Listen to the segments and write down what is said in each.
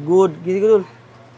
Good, gid.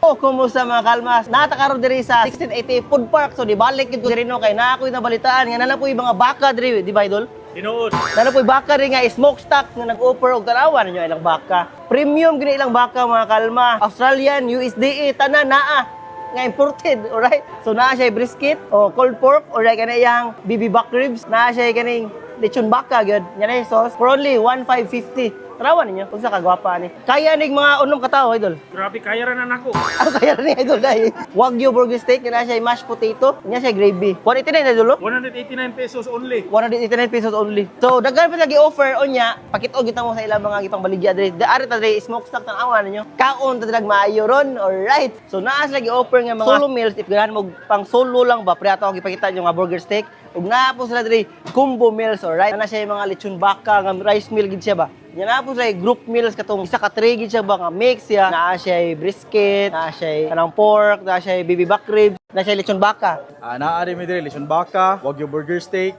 Oh, kumusta mga kalmas? Natakaroon diri sa 1680 Food Park. So, di balik yun ko diri no kay na ako'y nabalitaan. Nga na po yung mga baka diri, di ba, idol? Tinuod. Nana po yung baka rin nga, smokestack nga nag-offer og tanawan ninyo ilang baka. Premium gini ilang baka mga kalma. Australian, USDA, tanan naa nga imported, alright? So naa siya brisket o cold pork or kana iyang BB back ribs, naa siya kaning lechon baka gyud. Nya na sauce for only 1,550. Tarawan ninyo kung sa kagwapa ni. Kaya ning mga unom katawo, idol. Grabe, kaya rin ako. Ano kaya ni idol dai? Wagyu burger steak na siya mashed potato, nya siya gravy. 189 idol. 189 pesos only. 189 pesos only. So, daghan pa lagi offer o nya, pakit-og kita mo sa ilang mga gipang baligya diri. Ari ta diri smokestack tang awan ninyo. Kaon ta dag maayo ron, alright. So, naas lagi offer nga mga solo meals if ganahan mo pang solo lang ba, pre ato ang ipakita nyo nga burger steak. Ug naa po sila diri combo meals, alright. Ana siya yung mga lechon baka nga rice meal gid siya ba. Yan na po siya group meals katong isa ka tray gid siya ba nga mix siya. Naa siya brisket, naa siya kanang pork, naa siya baby back ribs, naa siya lechon baka. Naari mi diri lechon baka, wagyu burger steak,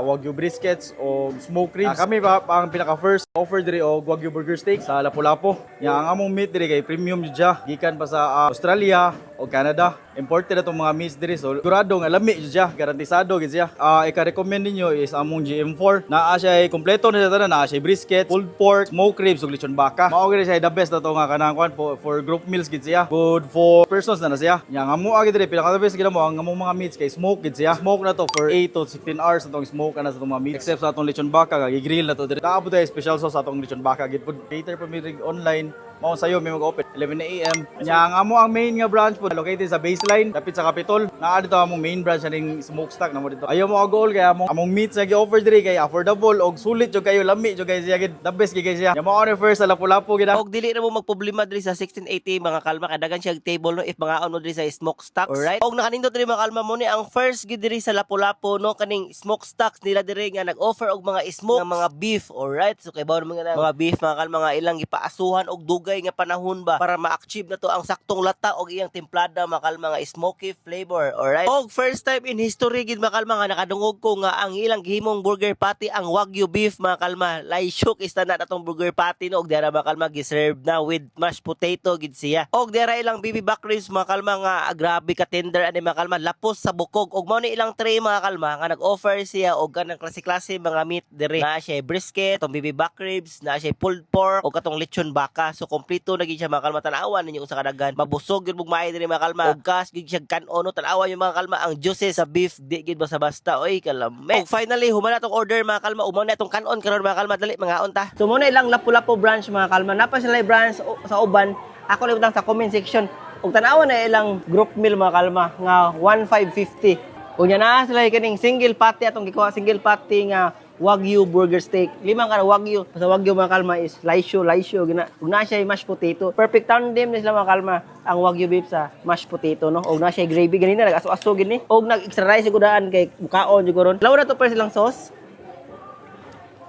wagyu briskets o smoke ribs. Kami pa ang pinaka first offer diri og wagyu burger steak sa Lapu-Lapu. Yang ang among meat diri kay premium jud siya, gikan pa sa Australia o Canada. Imported na itong mga meats diri, so sigurado nga lami jud siya, garantisado gid siya. Ika-recommend ninyo is among GM4. Naa siya kompleto na siya tanan, naa siya brisket, pulled pork, smoke ribs ug lechon baka. Mao gid siya the best na to nga kanang kwan for group meals gid siya. Good for persons na siya. Yang amo agi diri pinaka the best gid mo ang among mga meats kay smoke gid siya. Smoke na to for 8 to 16 hours na tong smoke na sa itong mga meats. Except sa atong lechon baka, gi-grill na to diri. Kaabo tayo special sauce sa atong lechon baka gid pud cater pa mi online. Mao sayo may mag-open 11 AM. Yang amo ang main nga branch po located sa Baseline, dapit sa Capitol. Naa dito among main branch ning smokestack na mo dito. Ayaw mo goal kaya among meats nga gi-offer diri kay affordable og sulit jud kayo, lami jud guys siya gid. The best gid siya. Yung mga first sa Lapu-Lapu gid. Og dili na mo magproblema diri sa 1680 mga kalma, kadagan siya table no if mga ano diri sa smokestack. Alright. Og nakanindot diri mga kalma mo ni ang first gid diri sa Lapu-Lapu no kaning smokestacks nila diri nga nag-offer og mga smoke nga mga beef. Alright. So kay bawon mga beef mga kalma nga ilang gipaasuhan og dugay nga panahon ba para ma-achieve na to ang saktong lata og iyang templada mga kalma nga smoky flavor. Alright. Og first time in history gid mga kalma nga nakadungog ko nga ang ilang gihimong burger patty ang wagyu beef mga kalma. Laishok is na atong burger patty no og dira mga kalma giserve na with mashed potato gid siya. Og dira ilang BB back ribs mga kalma nga grabe ka tender ani mga kalma, lapos sa bukog. Og mao ni ilang tray mga kalma nga nag-offer siya og kanang klase-klase mga meat diri. Na siya brisket, atong BB back ribs, na siya pulled pork og katong lechon baka. So kompleto na gid siya mga kalma, tan-awan ninyo sa kadagan. Mabusog gid mugmay diri mga kalma. Og kas gid siya kanon no, tan-awan yung mga kalma ang juices sa beef di gid basta-basta. Oy kalame. Og finally humana tong order mga kalma. Umaw na itong kanon karon mga kalma, dali mga unta. So muna ilang Lapu-Lapu branch mga kalma. Napa sila branch sa uban. Ako lang sa comment section. Ug tan-awan na ilang group meal mga kalma nga 1,550. Unya na sila kaning single patty atong gikuha, single patty nga wagyu burger steak. Limang ka wagyu. Sa wagyu mga kalma is laisyo gina. Ug na siya mashed potato. Perfect tandem ni sila mga kalma ang wagyu beef sa mashed potato no. Ug na siya gravy ganina nag-aso-aso gid ni. Ug nag-extra rice gudaan kay mukaon jud ron. Lawa na to per silang sauce.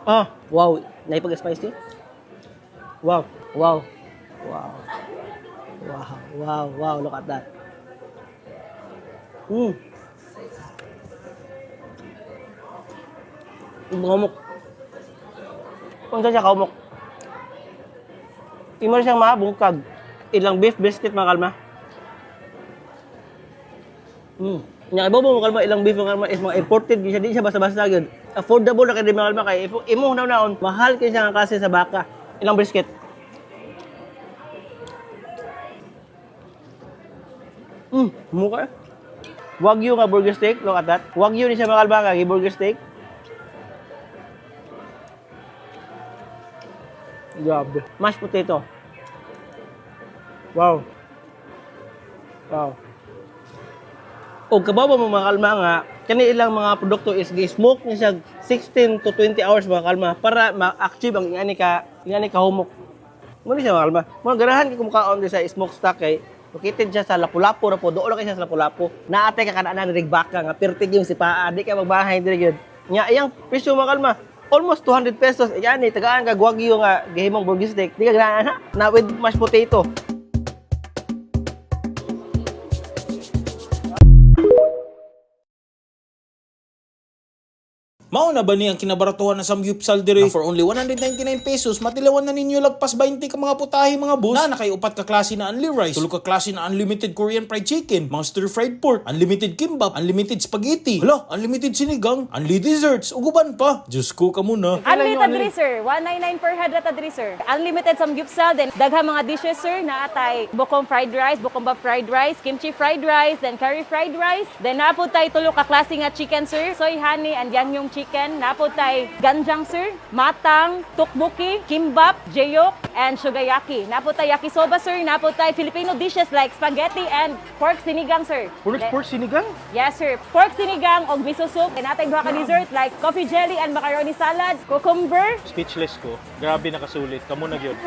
Ah, wow. Naipag-spice niyo? Wow. Wow. Wow. Wow. Wow. Wow. Look at that. Humok. Kung saan siya kahumok. Imo siyang mabungkag. Ilang beef brisket mga kalma. Nya ibaw mo kalma ilang beef mga kalma is mga imported siya, di siya basta-basta gyud. Affordable na kay mga kalma kay imo naon mahal kay siya nga klase sa baka. Ilang brisket. Mukha. Wagyu nga burger steak, look at that. Wagyu ni siya mga kalma nga burger steak. Grabe. Mashed potato. Wow. Wow. O kabawa mo mga kalma nga, kani ilang mga produkto is gi-smoke niya siya 16 to 20 hours mga kalma para ma-achieve ang ingani ka humok. Muna siya mga kalma. Mga ganahan kay kumukaon sa smokestack kay located siya sa Lapu-Lapu na po. Doon lang kayo sa Lapu-Lapu. Naate ka kanaanan rig baka nga pertig yung sipaa. Di ka magbahay diri gyud. Nya iyang presyo mga kalma. Almost 200 pesos. Yan eh, tagaan ka wagyu nga gihimong burger steak. Di ka ganahan na with mashed potato. Mao na ba ni ang kinabaratuhan na samgyupsal diri? For only 199 pesos, matilawan na ninyo lagpas 20 ka mga putahe mga boss. Na nakay upat ka klase na only rice, tulo ka klase na unlimited Korean fried chicken, mga stir fried pork, unlimited kimbap, unlimited spaghetti, hala, unlimited sinigang, unli desserts, uguban pa. Diyos ko ka muna. Unlimited diri sir, 199 per head rata diri sir. Unlimited samgyupsal, then daghang mga dishes sir na atay bokong fried rice, bokomba fried rice, kimchi fried rice, then curry fried rice. Then napod tay tulo ka klase nga chicken sir, soy honey and yangyong chicken. Napod tay ganjang sir, matang, tukbuki, kimbap, jeyok, and sugayaki. Napod tay yakisoba sir, napod tay Filipino dishes like spaghetti and pork sinigang sir. Pork sinigang? Yes sir, pork sinigang og miso soup. And natay duha ka dessert like coffee jelly and macaroni salad, cucumber. Speechless ko. Grabe nakasulit. Kamo na gyud.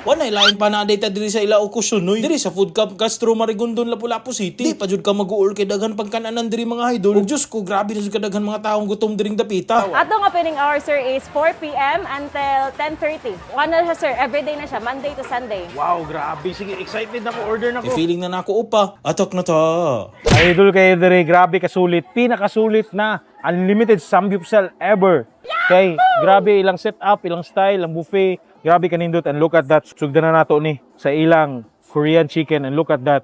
Wanay lain pa na data diri sa Ilao Kusunoy. Diri sa Food Camp Castro Marigondon, Lapu-Lapu City. Di pa jud ka mag-uol kay daghan pagkananan diri mga idol. Ug Diyos ko, grabe na jud kadaghan mga taong gutom diring dapita. Ato nga opening hour sir is 4 p.m. until 10:30. Ano na siya sir, everyday na siya, Monday to Sunday. Wow, grabe. Sige, excited ako. Order na ko. Feeling na nako upa. Atok na ta. Idol kayo dire, grabe kasulit. Pinakasulit na unlimited samgyupsal ever. Okay, grabe ilang setup, ilang style, ang buffet. Grabe kanindot and look at that. Sugdan na nato ni sa ilang Korean chicken and look at that.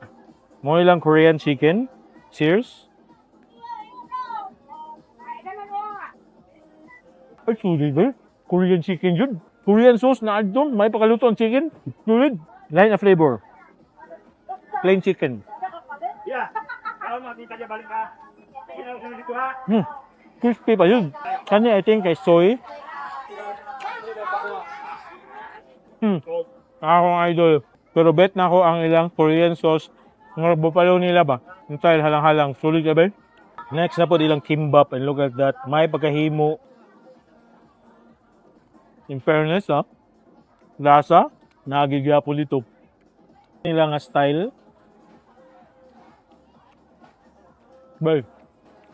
Mo ilang Korean chicken. Cheers. Ay, sulit ba? Korean chicken yun. Korean sauce na doon. May pakaluto ang chicken. Sulit. Line of flavor. Plain chicken. Crispy pa yun. Kanya, I think, kay soy. Akong idol. Pero bet na ako ang ilang Korean sauce. Ng bupalo nila ba? Yung style halang-halang. Sulit ka ba? Next na po ilang kimbap. And look at that. May pagkahimo. In fairness, lasa, nagigyapo dito. Nila nga style. Bay,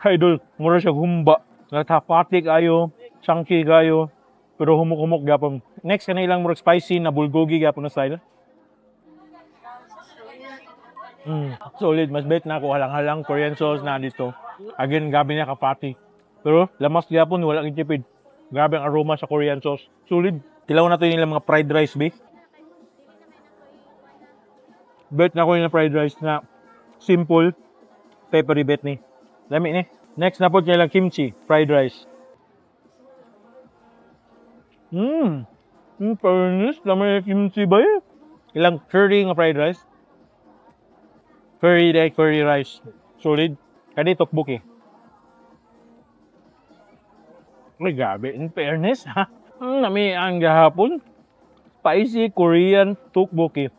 idol, mura siya humba. Natapati kayo, chunky kayo, pero humuk-humuk gapon. Next, ka na ilang mura spicy na bulgogi gapon na style. Solid, mas bet na ako halang-halang Korean sauce na dito. Again, gabi na kapati. Pero lamas gapon, wala kitipid. Grabe ang aroma sa Korean sauce. Solid. Tilaw na ito yung mga fried rice, be. Bet na ko yung fried rice na simple, peppery bet ni. Dami ni. Next na po nilang kimchi, fried rice. Fairness, dami yung kimchi ba yun? Ilang curry nga fried rice. Curry rice. Solid. Kadi tokbok eh. Ay, gabi. In fairness, ha? Nami ang gahapon. Spicy Korean tteokbokki.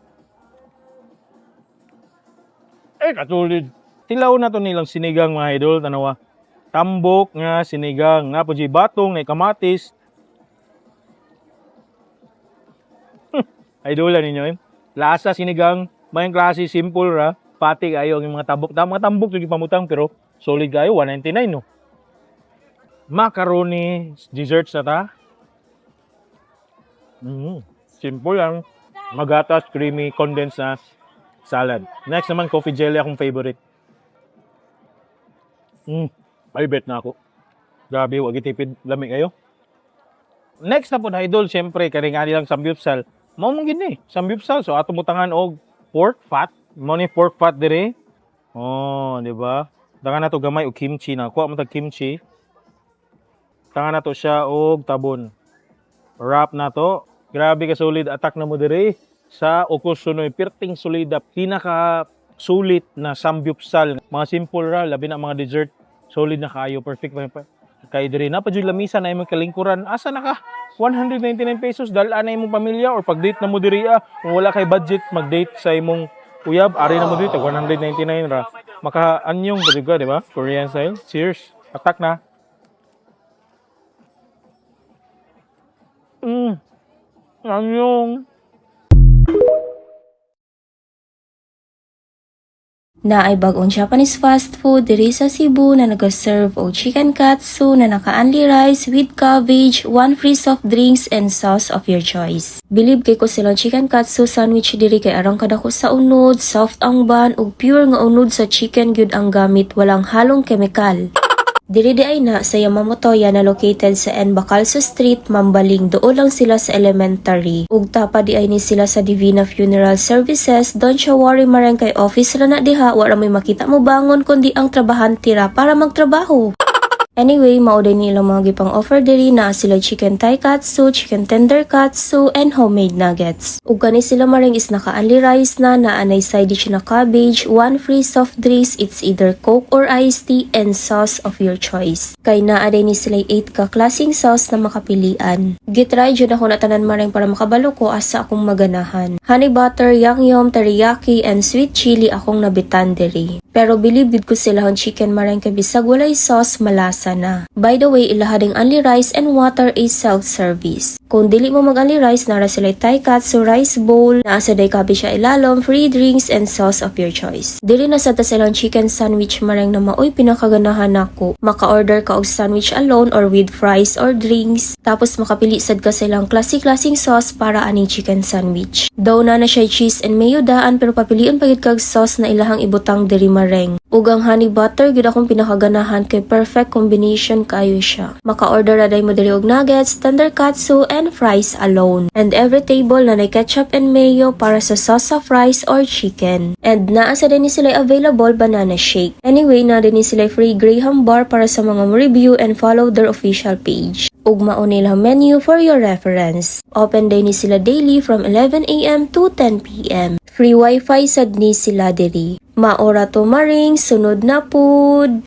Katulid. Tilaw na to nilang sinigang mga idol. Tanawa. Tambok nga sinigang. Nga po batong na kamatis. Idola ninyo eh. Lasa sinigang. Mayang klase simple ra. Pati kayo ang mga tambok. Mga tambok yung pamutang pero solid kayo. 199 no. Macaroni desserts na ta. Simple lang. Magatas, creamy, condensed na salad. Next naman, coffee jelly akong favorite. Ay bet na ako. Grabe, wag itipid. Lamig kayo. Next na po na idol, syempre, karingali lang samgyupsal. Mao mong gini, samgyupsal. So, ato mutangan og pork fat. Mao ni pork fat dire. Oh, di ba? Dangan na to gamay og kimchi na. Kuha mo tag kimchi. Tangan na to siya og tabon. Wrap na to. Grabe ka solid attack na mo dire sa Okusunoy. Pirting solida. Pinaka sulit na samgyupsal. Mga simple ra, labi na mga dessert. Solid na kayo. Perfect pa. Kay dire na pa jud lamisa na imong kalingkuran. Asa na ka? 199 pesos dala na imong pamilya or pag-date na mo diri kung wala kay budget mag-date sa imong uyab, ari na mo dito 199 ra. Maka-anyong ba di ba? Korean style. Cheers. Attack na. Anyong. Na ay bagong Japanese fast food diri sa Cebu na nag-serve og chicken katsu na naka-only rice with cabbage, one free soft drinks and sauce of your choice. Bilib kay ko silang chicken katsu sandwich diri kay arang kadako sa unod, soft ang ban ug pure nga unod sa chicken gyud ang gamit, walang halong kemikal. Diri di ay na sa Yamamotoya na located sa N. Bacalso Street, Mambaling. Doon lang sila sa elementary. Ug tapa di ay ni sila sa Divina Funeral Services. Don't siya worry marang kay office ra na diha. Wala may makita mo bangon kundi ang trabahante ra para magtrabaho. Anyway, mauday nilang mga gipang offer diri na sila chicken thai katsu, chicken tender katsu, and homemade nuggets. Ug kani sila maring is naka-only rice na naanay side dish na cabbage, 1 free soft drinks, it's either Coke or iced tea, and sauce of your choice. Kay naaday ni sila 8 ka klaseng sauce na makapilian. Gitry jud ako na tanan maring para makabalo ko asa akong maganahan. Honey butter, yangyom, teriyaki, and sweet chili akong nabitan diri. Pero bilibid ko sila ang chicken maring kay bisag walay sauce malasa na. By the way, ilahading only rice and water is self-service. Kung dili mo mag-only rice, nara sila Thai katsu rice bowl, naasa day kabi siya ilalom, free drinks, and sauce of your choice. Dili na sa ta silang chicken sandwich maring na maoy pinakaganahan nako. Maka-order ka og sandwich alone or with fries or drinks. Tapos makapili sad ka silang klasik-klasing sauce para aning chicken sandwich. Daw na siya cheese and mayo daan pero papilion pagid kag sauce na ilahang ibutang diri mareng. Ug ang honey butter gid akong pinakaganahan kay perfect combination kayo siya. Maka-order na day mo diri og nuggets, tender katsu, and fries alone. And every table na ketchup and mayo para sa sauce of rice or chicken. And naa sa din sila available banana shake. Anyway, na din sila free Graham bar para sa mga review and follow their official page. Ug mao nila menu for your reference. Open day ni sila daily from 11 AM to 10 PM. Free wifi sad ni sila diri. Maora to maring sunod na pud.